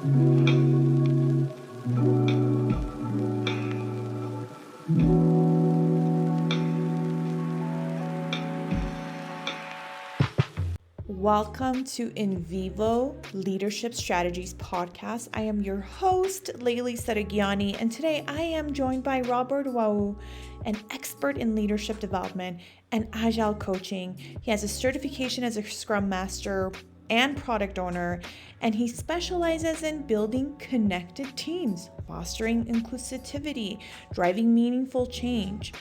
Welcome to In Vivo Leadership Strategies podcast. I am your host, Sadaghiani, and today I am joined by Robert Wawoe, an expert in leadership development and Agile coaching. He has a certification as a Scrum Master and product owner, and he specializes in building connected teams, fostering inclusivity, driving meaningful change.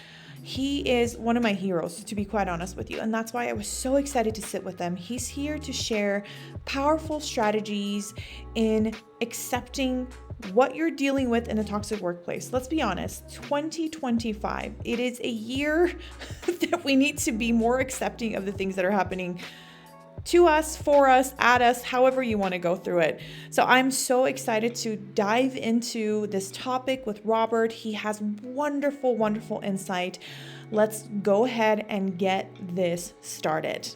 He is one of my heroes, to be quite honest with you, and that's why I was so excited to sit with him. He's here to share powerful strategies in accepting what you're dealing with in a toxic workplace. Let's be honest, 2025, it is a year that we need to be more accepting of the things that are happening to us, for us, at us, however you want to go through it. So I'm so excited to dive into this topic with Robert. He has wonderful, wonderful insight. Let's go ahead and get this started.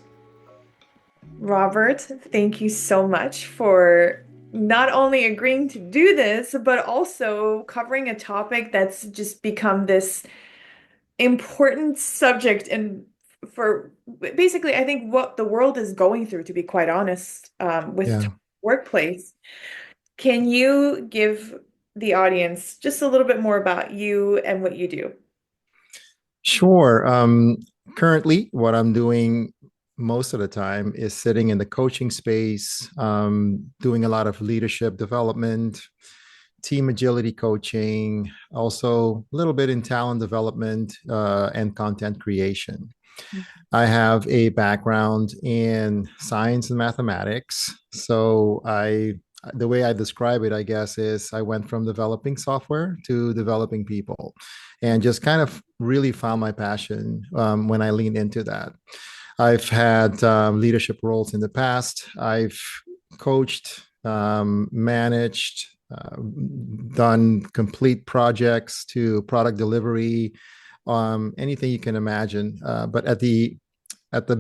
Robert, thank you so much for not only agreeing to do this, but also covering a topic that's just become this important subject and for basically, I think what the world is going through, to be quite honest, with workplace. Can you give the audience just a little bit more about you and what you do? Sure. Currently, what I'm doing most of the time is sitting in the coaching space, doing a lot of leadership development, team agility coaching, also a little bit in talent development and content creation. I have a background in science and mathematics. So the way I describe it, I guess, is I went from developing software to developing people and just kind of really found my passion when I leaned into that. I've had leadership roles in the past. I've coached, managed, done complete projects to product delivery, anything you can imagine. But at the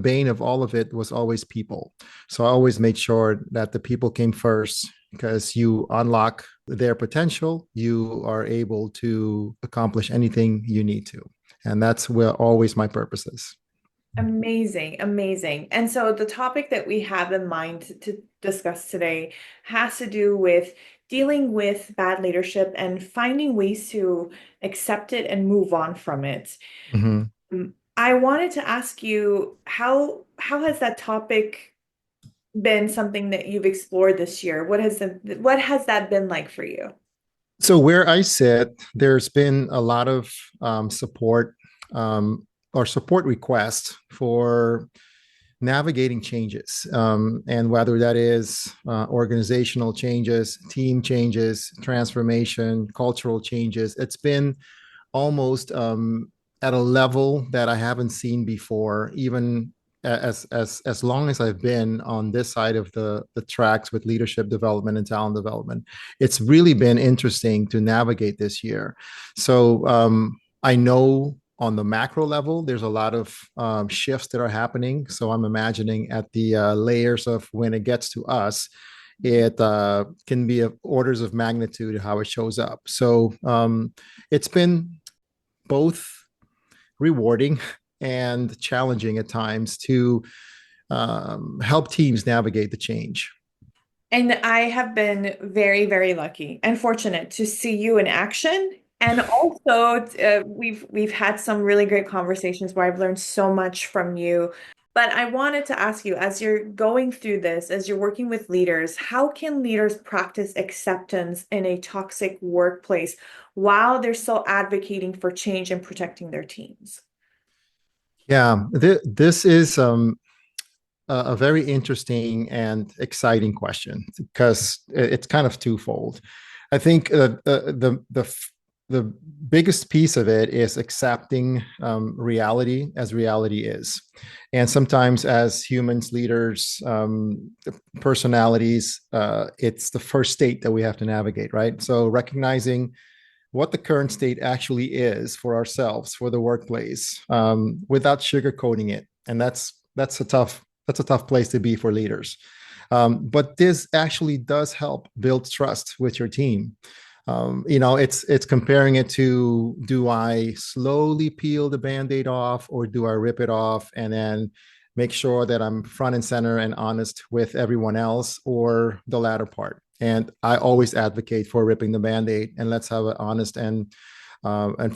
bane of all of it was always people. So I always made sure that the people came first, because you unlock their potential, you are able to accomplish anything you need to. And that's where always my purpose is. Amazing, amazing. And so the topic that we have in mind to discuss today has to do with dealing with bad leadership and finding ways to accept it and move on from it. Mm-hmm. I wanted to ask you, how has that topic been something that you've explored this year? What has that been like for you? So where I sit, there's been a lot of support or support requests for navigating changes, and whether that is organizational changes, team changes, transformation, cultural changes. It's been almost at a level that I haven't seen before, even as long as I've been on this side of the tracks with leadership development and talent development. It's really been interesting to navigate this year. So I know on the macro level, there's a lot of shifts that are happening. So I'm imagining at the layers of when it gets to us, it can be of orders of magnitude how it shows up. So it's been both rewarding and challenging at times to help teams navigate the change. And I have been very, very lucky and fortunate to see you in action. And also, we've had some really great conversations where I've learned so much from you. But I wanted to ask you, as you're going through this, as you're working with leaders, how can leaders practice acceptance in a toxic workplace while they're still advocating for change and protecting their teams? Yeah, this is a very interesting and exciting question, because it's kind of twofold. I think the biggest piece of it is accepting reality as reality is. And sometimes as humans, leaders, personalities, it's the first state that we have to navigate, right? So recognizing what the current state actually is for ourselves, for the workplace, without sugarcoating it. And that's a tough place to be for leaders. But this actually does help build trust with your team. It's comparing it to, do I slowly peel the band-aid off, or do I rip it off and then make sure that I'm front and center and honest with everyone else, or the latter part? And I always advocate for ripping the band-aid, and let's have an honest and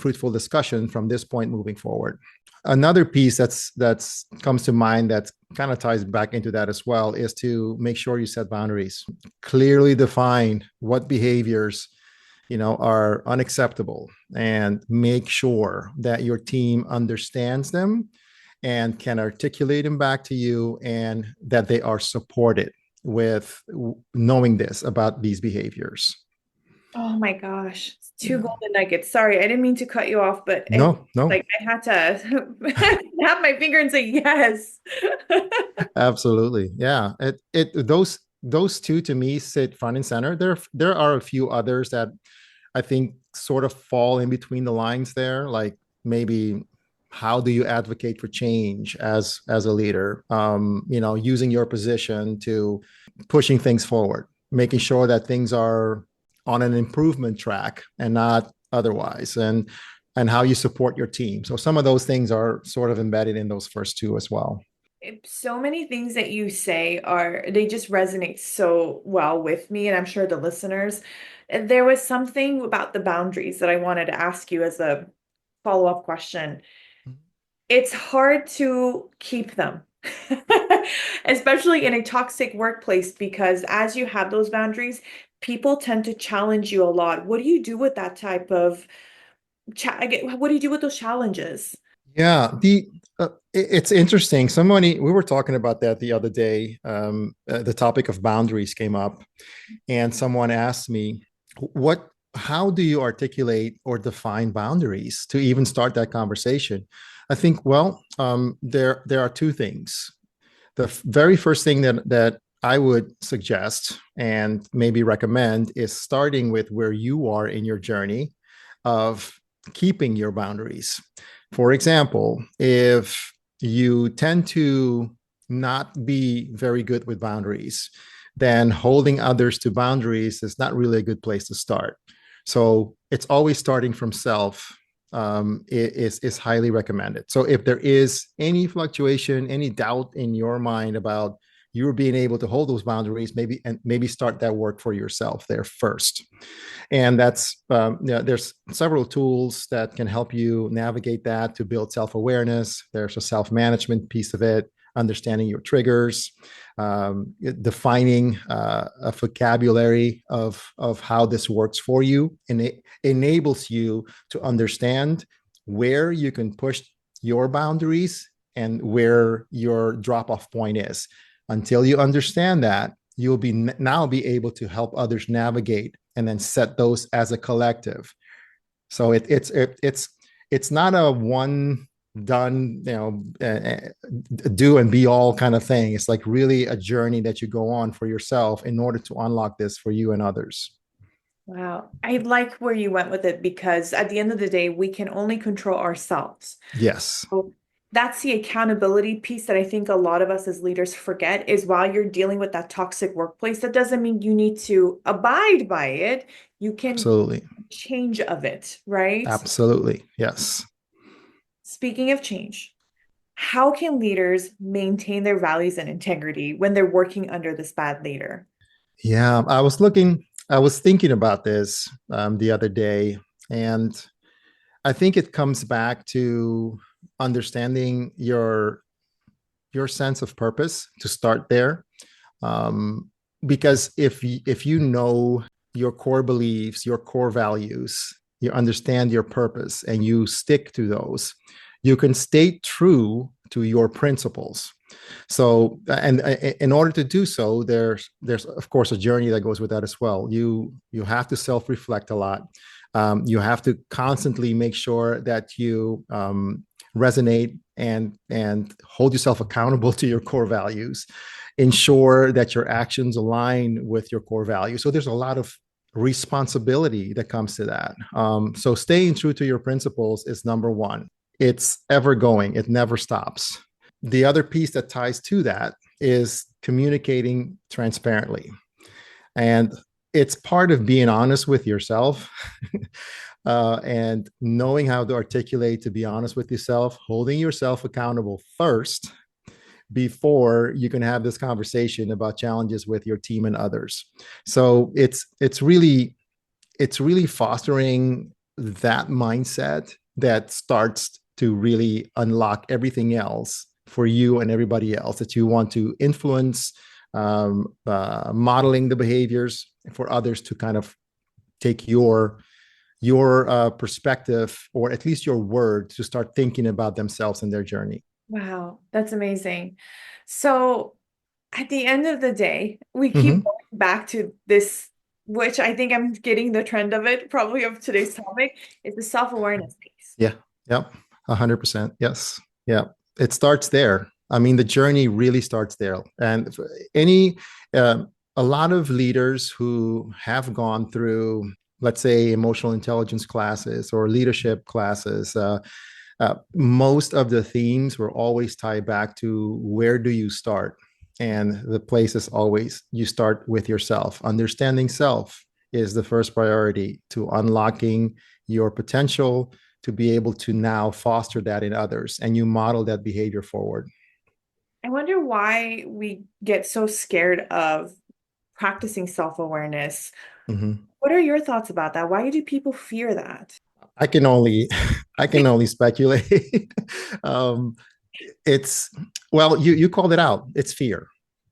fruitful discussion from this point moving forward. Another piece that's comes to mind that kind of ties back into that as well is to make sure you set boundaries. Clearly define what behaviors are unacceptable, and make sure that your team understands them and can articulate them back to you, and that they are supported with knowing this about these behaviors. Oh my gosh. It's two Yeah. golden nuggets. Sorry, I didn't mean to cut you off, but No, no. like I had to snap my finger and say yes. Absolutely. Yeah. Those two to me sit front and center. There are a few others that I think sort of fall in between the lines there, like maybe how do you advocate for change as a leader? Using your position to pushing things forward, making sure that things are on an improvement track and not otherwise, and how you support your team. So some of those things are sort of embedded in those first two as well. So many things that you say they just resonate so well with me, and I'm sure the listeners. And there was something about the boundaries that I wanted to ask you as a follow-up question. It's hard to keep them, especially in a toxic workplace, because as you have those boundaries, people tend to challenge you a lot. What do you do with that type of what do you do with those challenges? Yeah, it's interesting. Somebody we were talking about that the other day. The topic of boundaries came up, and someone asked me, "What? How do you articulate or define boundaries to even start that conversation?" I think, well, there are two things. The very first thing that I would suggest and maybe recommend is starting with where you are in your journey of keeping your boundaries. For example, if you tend to not be very good with boundaries, then holding others to boundaries is not really a good place to start. So it's always starting from self, is highly recommended. So if there is any fluctuation, any doubt in your mind about you being able to hold those boundaries, maybe start that work for yourself there first. And that's there's several tools that can help you navigate that to build self-awareness. There's a self-management piece of it, understanding your triggers, defining a vocabulary of how this works for you, and it enables you to understand where you can push your boundaries and where your drop-off point is. Until you understand that, you'll now be able to help others navigate and then set those as a collective. So it's not a one done, do and be all kind of thing. It's like really a journey that you go on for yourself in order to unlock this for you and others. Wow. I like where you went with it, because at the end of the day, we can only control ourselves. Yes, So that's the accountability piece that I think a lot of us as leaders forget, is while you're dealing with that toxic workplace, that doesn't mean you need to abide by it. You can absolutely. change of it, right? Absolutely. Yes. Speaking of change, how can leaders maintain their values and integrity when they're working under this bad leader? Yeah. I was thinking about this the other day, and I think it comes back to understanding your sense of purpose to start there. Um, because if you know your core beliefs, your core values, you understand your purpose, and you stick to those, you can stay true to your principles. So, and in order to do so, there's of course a journey that goes with that as well. You have to self reflect a lot. You have to constantly make sure that you resonate and hold yourself accountable to your core values. Ensure that your actions align with your core values. So there's a lot of responsibility that comes to that. So staying true to your principles is number one. It's ever going. It never stops. The other piece that ties to that is communicating transparently. And it's part of being honest with yourself and knowing how to articulate, to be honest with yourself, holding yourself accountable first before you can have this conversation about challenges with your team and others. So it's really fostering that mindset that starts to really unlock everything else for you and everybody else that you want to influence, modeling the behaviors for others to kind of take your perspective, or at least your word, to start thinking about themselves and their journey. Wow, that's amazing. So at the end of the day, we keep Mm-hmm. going back to this, which I think I'm getting the trend of it, probably of today's topic, is the self-awareness piece. Yeah. Yep. 100%. Yes. Yeah. It starts there. I mean, the journey really starts there. And any, uh, a lot of leaders who have gone through, let's say, emotional intelligence classes or leadership classes, most of the themes were always tied back to where do you start? And the place is always you start with yourself. Understanding self is the first priority to unlocking your potential to be able to now foster that in others, and you model that behavior forward. I wonder why we get so scared of practicing self-awareness. Mhm. What are your thoughts about that? Why do people fear that? I can only I can only speculate. um, it's well, you called it out. It's fear.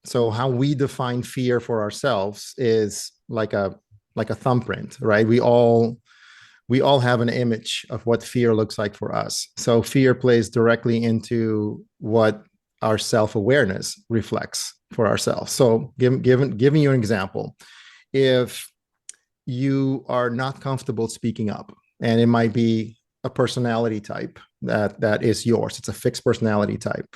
So how we define fear for ourselves is like a thumbprint, right? We all have an image of what fear looks like for us. So fear plays directly into what our self-awareness reflects for ourselves. So giving you an example, if you are not comfortable speaking up, and it might be a personality type that is yours, it's a fixed personality type,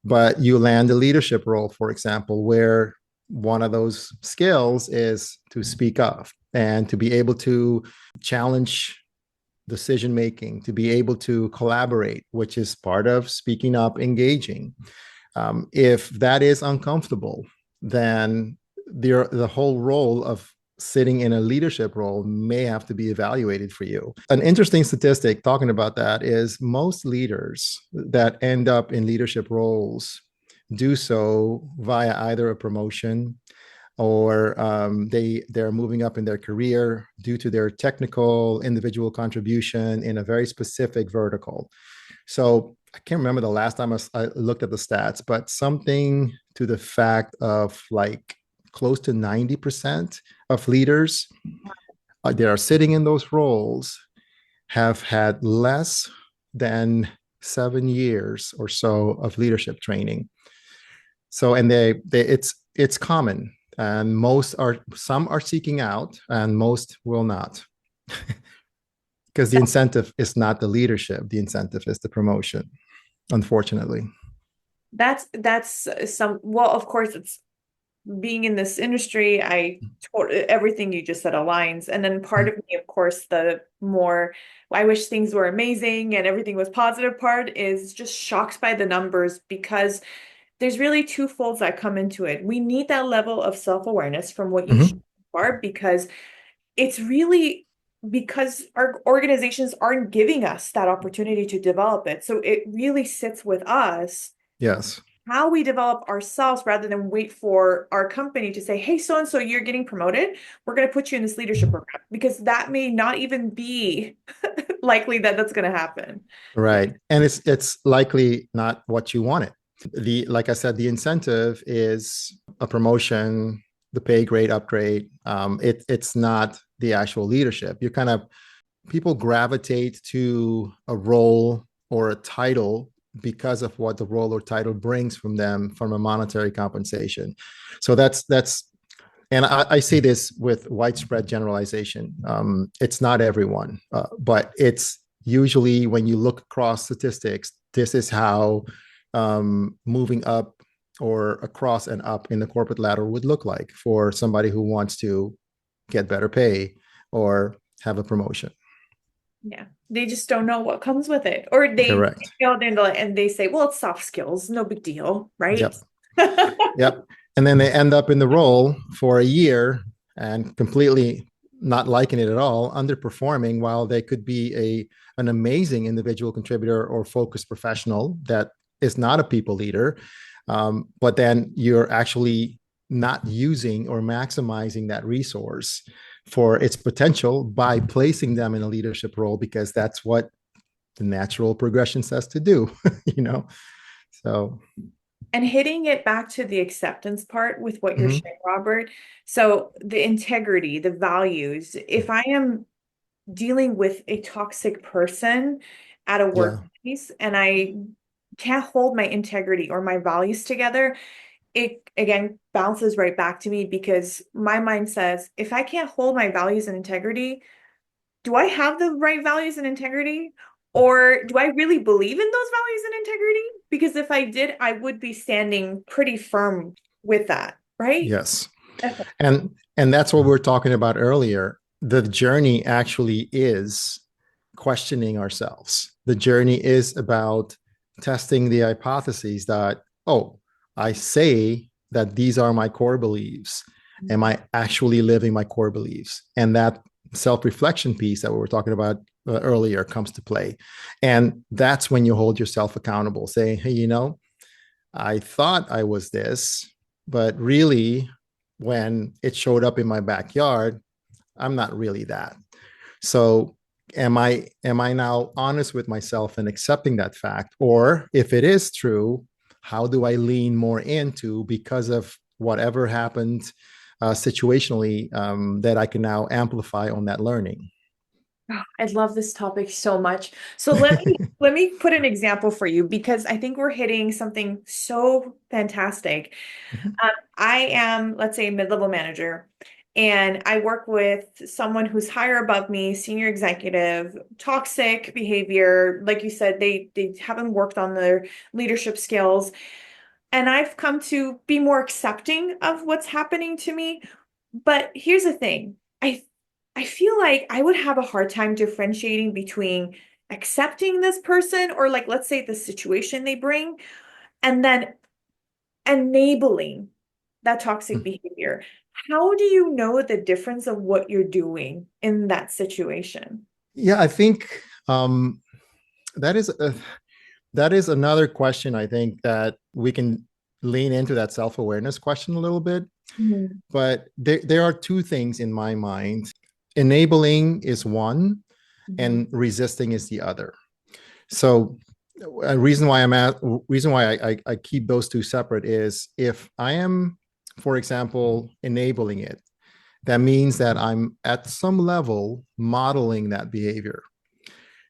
but you land a leadership role, for example, where one of those skills is to speak up and to be able to challenge decision making, to be able to collaborate, which is part of speaking up, engaging. If that is uncomfortable, then the whole role of sitting in a leadership role may have to be evaluated for you. An interesting statistic talking about that is most leaders that end up in leadership roles do so via either a promotion, or they're moving up in their career due to their technical individual contribution in a very specific vertical. So I can't remember the last time I looked at the stats, but something to the fact of like close to 90% of leaders that are sitting in those roles have had less than 7 years or so of leadership training. So, and it's common, and some are seeking out, and most will not, because the incentive is not the leadership; the incentive is the promotion. Unfortunately. That's some, well, of course, it's being in this industry, everything you just said aligns. And then part of me, of course, the more I wish things were amazing and everything was positive part is just shocked by the numbers, because there's really two folds that come into it. We need that level of self-awareness from what you Mm-hmm. are, because it's really because our organizations aren't giving us that opportunity to develop it. So it really sits with us Yes. how we develop ourselves rather than wait for our company to say, hey, so and so, you're getting promoted. We're going to put you in this leadership program, because that may not even be likely that that's going to happen. Right. And it's likely not what you wanted. Like I said, the incentive is a promotion, the pay grade upgrade. It's not the actual leadership. You kind of people gravitate to a role or a title because of what the role or title brings from them from a monetary compensation. So that's and I say this with widespread generalization. It's not everyone, but it's usually when you look across statistics, this is how moving up or across and up in the corporate ladder would look like for somebody who wants to get better pay or have a promotion. Yeah. They just don't know what comes with it. Or they Correct. go into it and they say, well, it's soft skills, no big deal, right? Yep. Yep. And then they end up in the role for a year and completely not liking it at all, underperforming, while they could be an amazing individual contributor or focused professional that is not a people leader. But then you're actually not using or maximizing that resource for its potential by placing them in a leadership role, because that's what the natural progression says to do, you know? So, And hitting it back to the acceptance part with what you're mhm, saying, Robert. So the integrity, the values, if I am dealing with a toxic person at a yeah, workplace and I can't hold my integrity or my values together, it again bounces right back to me because my mind says, if I can't hold my values and integrity, do I have the right values and integrity? Or do I really believe in those values and integrity? Because if I did, I would be standing pretty firm with that, right? yes. Okay. And that's what we were talking about earlier. The journey actually is questioning ourselves. The journey is about testing the hypotheses that, oh, I say that these are my core beliefs. Am I actually living my core beliefs? And that self-reflection piece that we were talking about earlier comes to play. And that's when you hold yourself accountable, saying, hey, I thought I was this, but really, when it showed up in my backyard, I'm not really that. So am I now honest with myself and accepting that fact? Or if it is true, how do I lean more into, because of whatever happened situationally, that I can now amplify on that learning? Oh, I love this topic so much. So let me put an example for you because I think we're hitting something so fantastic. Mhm. I am, let's say, a mid-level manager, and I work with someone who's higher above me, senior executive, toxic behavior. Like you said, they haven't worked on their leadership skills. And I've come to be more accepting of what's happening to me. But here's the thing. I feel like I would have a hard time differentiating between accepting this person or like let's say the situation they bring and then enabling that toxic behavior. How do you know the difference of what you're doing in that situation? Yeah, I think that is that is another question. I think that we can lean into that self-awareness question a little bit. Mhm. But there are two things in my mind. Enabling is one, Mhm. and resisting is the other. So a reason why I keep those two separate is, if I am, for example, enabling it, that means that I'm at some level modeling that behavior.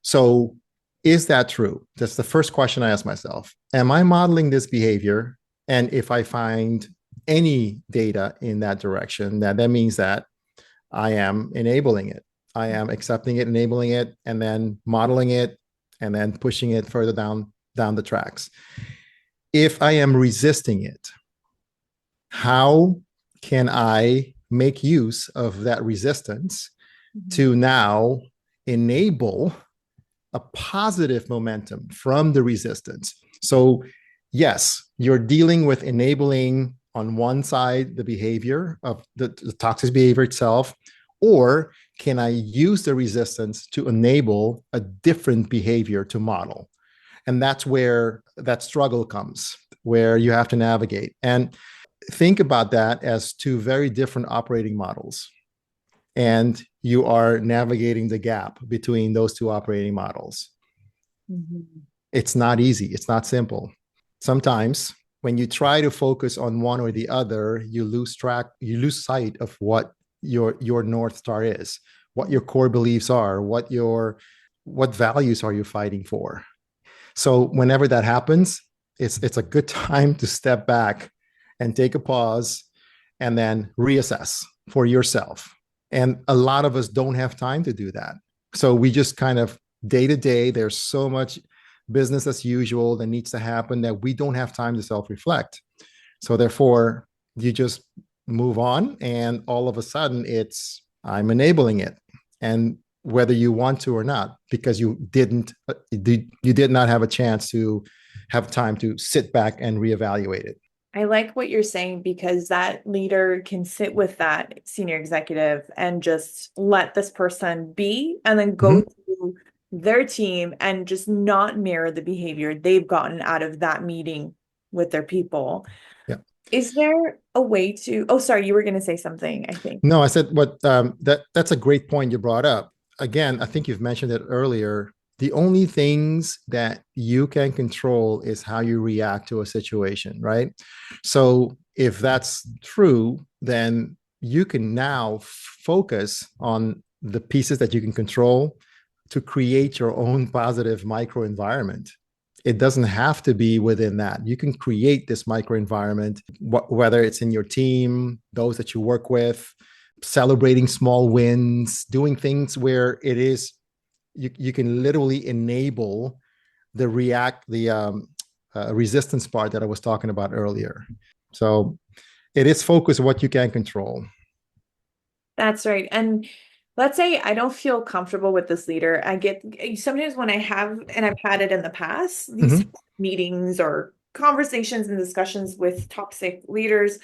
So is that true? That's the first question I ask myself. Am I modeling this behavior? And if I find any data in that direction, that means that I am enabling it. I am accepting it, enabling it, and then modeling it, and then pushing it further down the tracks. If I am resisting it, how can I make use of that resistance Mhm. to now enable a positive momentum from the resistance? So, yes, you're dealing with enabling on one side the behavior of the toxic behavior itself, or can I use the resistance to enable a different behavior to model? And that's where that struggle comes, where you have to navigate. And think about that as two very different operating models. And you are navigating the gap between those two operating models. Mhm. It's not easy. It's not simple. Sometimes when you try to focus on one or the other, you lose sight of what your North Star is, what your core beliefs are, what values are you fighting for. So whenever that happens, it's a good time to step back and take a pause and then reassess for yourself. And a lot of us don't have time to do that. So we just kind of day to day, there's so much business as usual that needs to happen that we don't have time to self reflect. So therefore, you just move on, and all of a sudden, I'm enabling it. And whether you want to or not, because you did not have a chance to have time to sit back and reevaluate it. I like what you're saying because that leader can sit with that senior executive and just let this person be and then go Mhm. to their team and just not mirror the behavior they've gotten out of that meeting with their people. Yeah. Is there a way to, oh, sorry, you were going to say something, I think. No, I said what that's a great point you brought up. Again, I think you've mentioned it earlier. The only things that you can control is how you react to a situation, right? So if that's true, then you can now focus on the pieces that you can control to create your own positive micro environment. It doesn't have to be within that. You can create this micro environment, whether it's in your team, those that you work with, celebrating small wins, doing things where it is you can literally enable the resistance part that I was talking about earlier. So it is focus what you can control. That's right. And let's say I don't feel comfortable with this leader. I get sometimes when I have, and I've had it in the past, these Mm-hmm. meetings or conversations and discussions with toxic leaders,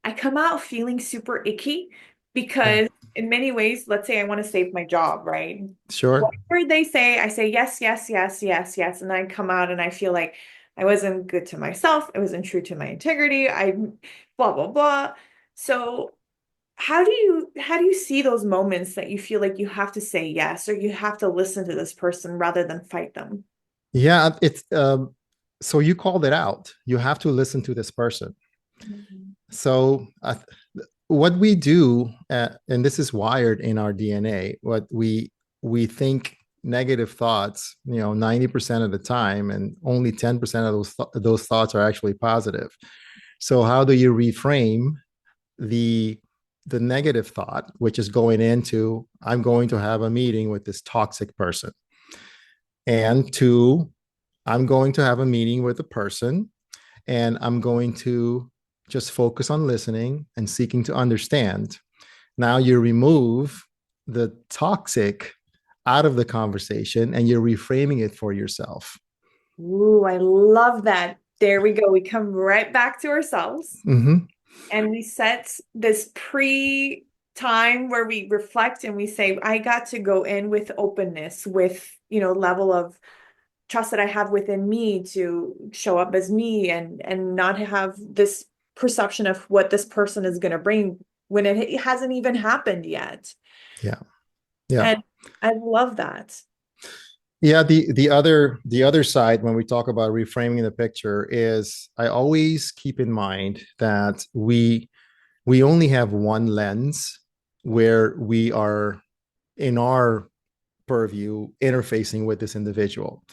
I come out feeling super icky Yeah, because in many ways, let's say I want to save my job, right? sure. Whatever they say, I say yes, yes, yes, yes, yes. And I come out and I feel like I wasn't good to myself. I wasn't true to my integrity. I blah, blah, blah. So how do you see those moments that you feel like you have to say yes or you have to listen to this person rather than fight them? Yeah, it's so you called it out. You have to listen to this person. Mhm. So what we do, and this is wired in our DNA, what we think negative thoughts, 90% of the time, and only 10% of those thoughts are actually positive. So how do you reframe the the negative thought, which is going into I'm going to have a meeting with this toxic person, and two, I'm going to have a meeting with a person and I'm going to just focus on listening and seeking to understand. Now you remove the toxic out of the conversation and you're reframing it for yourself. Ooh, I love that. There we go. We come right back to ourselves Mm-hmm. and we set this pre time where we reflect and we say, I got to go in with openness, with, level of trust that I have within me to show up as me and not have this perception of what this person is going to bring when it hasn't even happened yet. Yeah. Yeah. And I love that. Yeah, the other side when we talk about reframing the picture is I always keep in mind that we only have one lens where we are in our purview interfacing with this individual.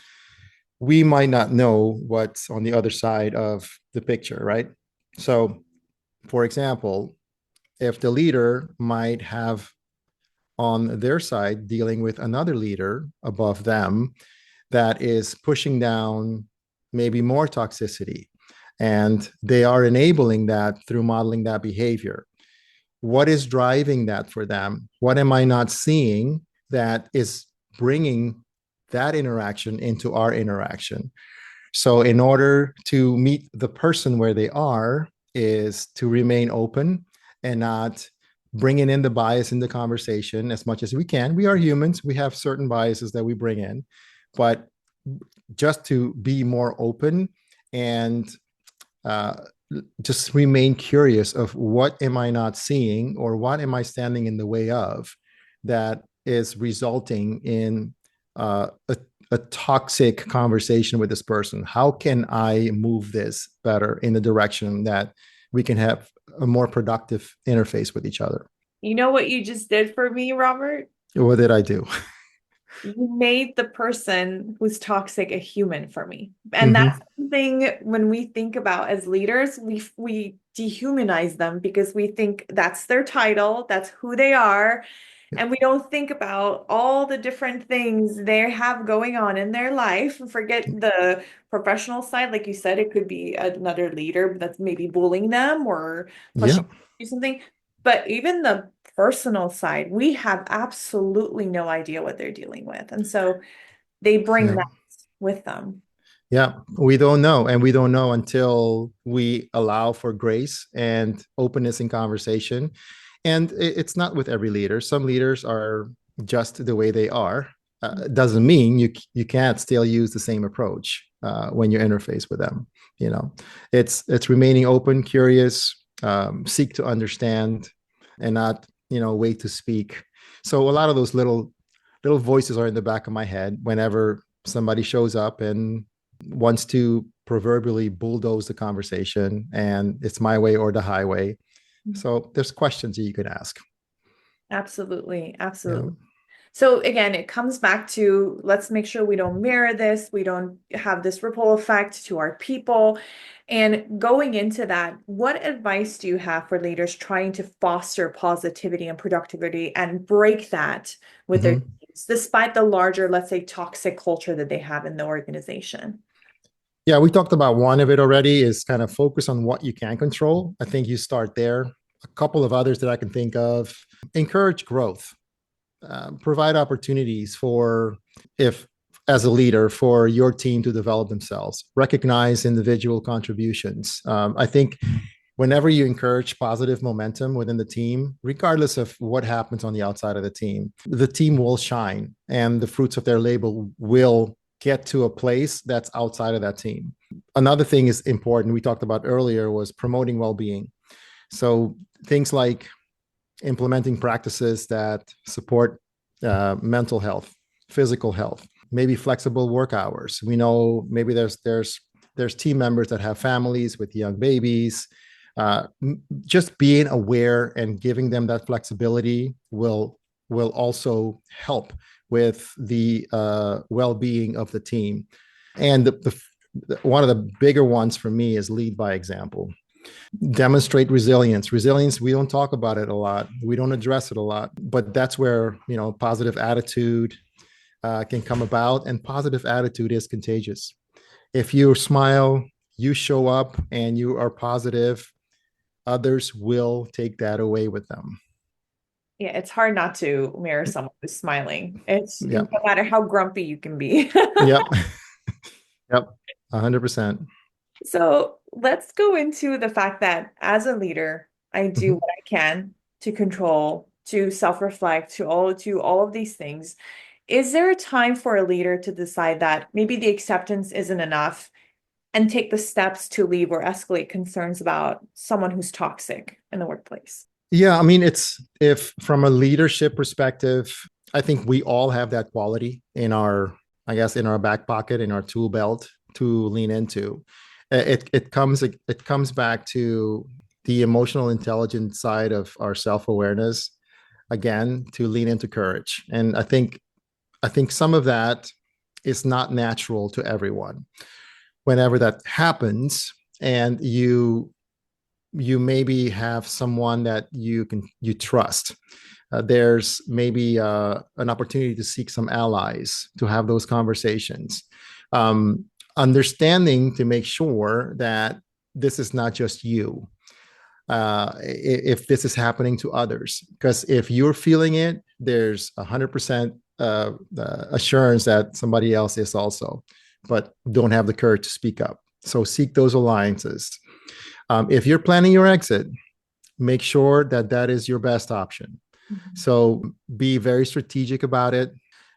We might not know what's on the other side of the picture, right? So, for example, if the leader might have on their side dealing with another leader above them that is pushing down maybe more toxicity, and they are enabling that through modeling that behavior. What is driving that for them? What am I not seeing that is bringing that interaction into our interaction? So, in order to meet the person where they are, is to remain open and not bringing in the bias in the conversation as much as we can. We are humans, we have certain biases that we bring in, but just to be more open and uh, just remain curious of what am I not seeing or what am I standing in the way of that is resulting in a toxic conversation with this person. How can I move this better in the direction that we can have a more productive interface with each other? You know what you just did for me, Robert? What did I do? You made the person who's toxic a human for me. And that's Mm-hmm. something when we think about as leaders, we dehumanize them because we think that's their title, that's who they are, Yeah. and we don't think about all the different things they have going on in their life. And forget the professional side, like you said, it could be another leader that's maybe bullying them or Yeah. pushing them to do something. But even the personal side, we have absolutely no idea what they're dealing with. And so they bring Yeah. that with them. Yeah, we don't know. And we don't know until we allow for grace and openness in conversation. And it's not with every leader. Some leaders are just the way they are. Doesn't mean you can't still use the same approach when you interface with them. You know, it's remaining open, curious, seek to understand, and not wait to speak. So a lot of those little voices are in the back of my head whenever somebody shows up and wants to proverbially bulldoze the conversation, and it's my way or the highway. So there's questions that you could ask. Absolutely. Yeah. Absolutely. So again, it comes back to let's make sure we don't mirror this, we don't have this ripple effect to our people. And going into that, what advice do you have for leaders trying to foster positivity and productivity and break that with their Mm-hmm. teams, despite the larger, let's say, toxic culture that they have in the organization? Yeah, we talked about one of it already is kind of focus on what you can control. I think you start there. A couple of others that I can think of: encourage growth, provide opportunities for, if as a leader, for your team to develop themselves, recognize individual contributions. I think whenever you encourage positive momentum within the team, regardless of what happens on the outside of the team will shine and the fruits of their labor will get to a place that's outside of that team. Another thing is important, we talked about earlier, was promoting well-being. So things like implementing practices that support mental health, physical health, maybe flexible work hours. We know maybe there's team members that have families with young babies. Just being aware and giving them that flexibility will also help with the well-being of the team. And one of the bigger ones for me is lead by example. Demonstrate resilience. Resilience, we don't talk about it a lot, we don't address it a lot, but that's where positive attitude can come about, and positive attitude is contagious. If you smile, you show up, and you are positive, others will take that away with them. Yeah, it's hard not to mirror someone who's smiling. It's no Yeah. matter how grumpy you can be. Yep. Yep. 100%. So let's go into the fact that as a leader, I do Mhm. what I can to control, to self-reflect, to all of these things. Is there a time for a leader to decide that maybe the acceptance isn't enough and take the steps to leave or escalate concerns about someone who's toxic in the workplace? Yeah, I mean, it's, if from a leadership perspective, I think we all have that quality in our, I guess, in our back pocket, in our tool belt to lean into. It comes back to the emotional intelligence side of our self-awareness, again, to lean into courage. And I think some of that is not natural to everyone. Whenever that happens, and you maybe have someone that you trust, there's maybe an opportunity to seek some allies to have those conversations, understanding to make sure that this is not just you, if this is happening to others, because if you're feeling it, there's 100% assurance that somebody else is also, but don't have the courage to speak up. So seek those alliances. If you're planning your exit, make sure that that is your best option. Mhm. So be very strategic about it,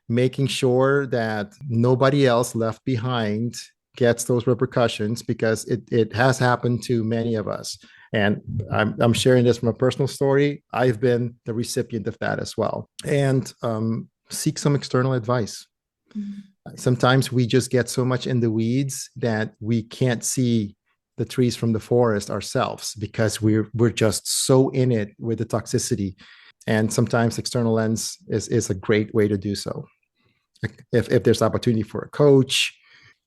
making sure that nobody else left behind gets those repercussions, because it has happened to many of us. And I'm sharing this from a personal story. I've been the recipient of that as well. And seek some external advice. Mhm. Sometimes we just get so much in the weeds that we can't see the trees from the forest ourselves, because we're just so in it with the toxicity. And sometimes external lens is a great way to do so. If there's opportunity for a coach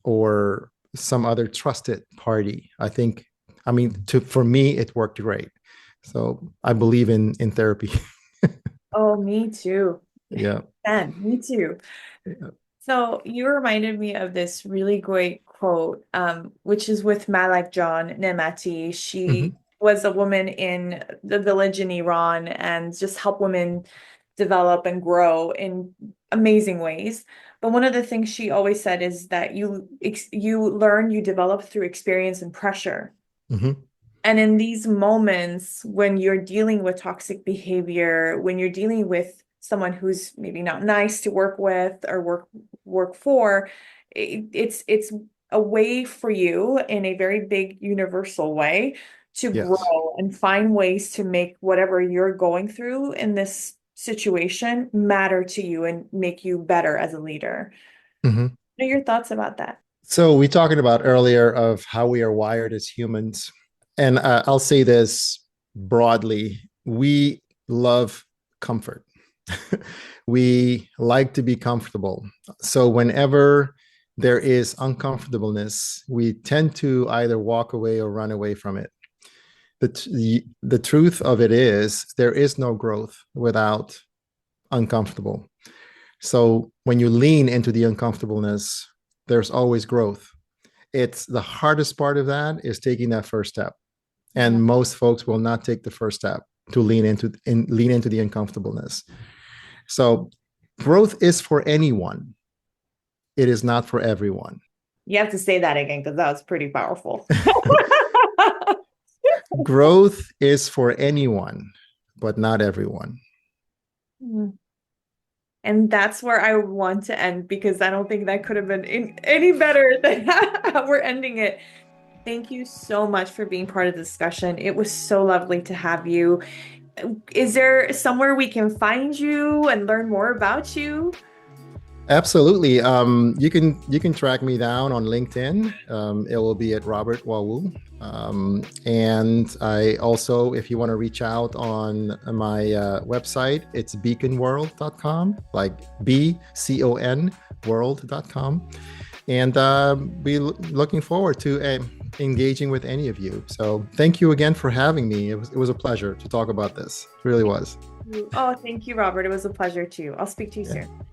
or some other trusted party, I mean, for me, it worked great. So I believe in therapy. Oh, me too. Yeah. And me too. So you reminded me of this really great quote, which is with Malak John Nemati. She Mhm. was a woman in the village in Iran and just helped women develop and grow in amazing ways. But one of the things she always said is that you develop through experience and pressure. Mm-hmm. And in these moments, when you're dealing with toxic behavior, when you're dealing with someone who's maybe not nice to work with or work for, it's a way for you in a very big universal way to Yes. grow and find ways to make whatever you're going through in this situation matter to you and make you better as a leader. Mm-hmm. What are your thoughts about that? So we talking about earlier of how we are wired as humans, and I'll say this broadly: we love comfort. We like to be comfortable. So whenever there is uncomfortableness, we tend to either walk away or run away from it. The truth of it is there is no growth without uncomfortable. So when you lean into the uncomfortableness, there's always growth. It's the hardest part of that is taking that first step. Yeah. And most folks will not take the first step to lean into the uncomfortableness. So growth is for anyone. It is not for everyone. You have to say that again because that was pretty powerful. Growth is for anyone, but not everyone. And that's where I want to end because I don't think that could have been any better than how we're ending it. Thank you so much for being part of the discussion. It was so lovely to have you. Is there somewhere we can find you and learn more about you? Absolutely. You can track me down on LinkedIn. It will be at Robert Wawoe. And I also, if you want to reach out on my website, it's beaconworld.com, like BCON world.com. And be looking forward to engaging with any of you. So thank you again for having me. It was a pleasure to talk about this. It really was. Oh, thank you, Robert. It was a pleasure too. I'll speak to you Yeah. soon.